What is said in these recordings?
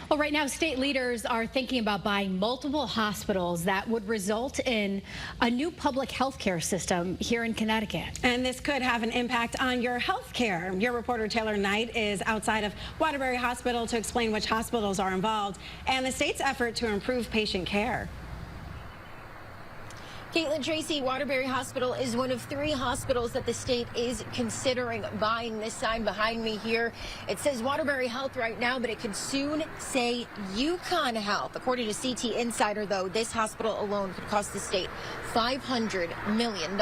Well, right now, state leaders are thinking about buying multiple hospitals that would result in a new public health care system here in Connecticut. And this could have an impact on your health care. Your reporter Taylor Knight is outside of Waterbury Hospital to explain which hospitals are involved and the state's effort to improve patient care. Caitlin Tracy, Waterbury Hospital is one of 3 hospitals that the state is considering buying. This sign behind me here, it says Waterbury Health right now, but it could soon say UConn Health. According to CT Insider, though, this hospital alone could cost the state $500 million.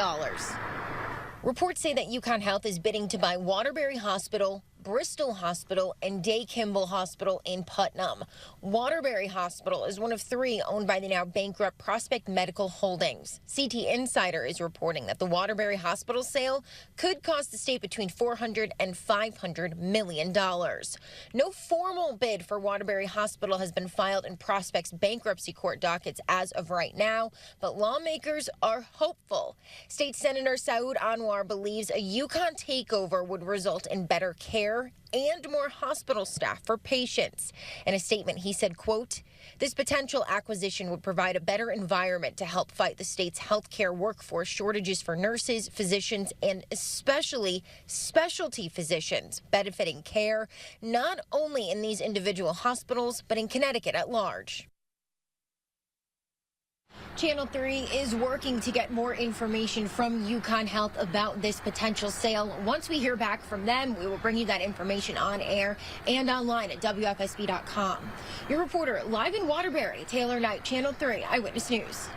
Reports say that UConn Health is bidding to buy Waterbury Hospital, Bristol Hospital, and Day Kimball Hospital in Putnam. Waterbury Hospital is one of 3 owned by the now bankrupt Prospect Medical Holdings. CT Insider is reporting that the Waterbury Hospital sale could cost the state between $400 and $500 million. No formal bid for Waterbury Hospital has been filed in Prospect's bankruptcy court dockets as of right now, but lawmakers are hopeful. State Senator Saud Anwar believes a UConn takeover would result in better care and more hospital staff for patients. In a statement, he said, quote, "This potential acquisition would provide a better environment to help fight the state's healthcare workforce shortages for nurses, physicians, and especially specialty physicians, benefiting care not only in these individual hospitals, but in Connecticut at large." Channel 3 is working to get more information from UConn Health about this potential sale. Once we hear back from them, we will bring you that information on air and online at WFSB.com. Your reporter live in Waterbury, Taylor Knight, Channel 3 Eyewitness News.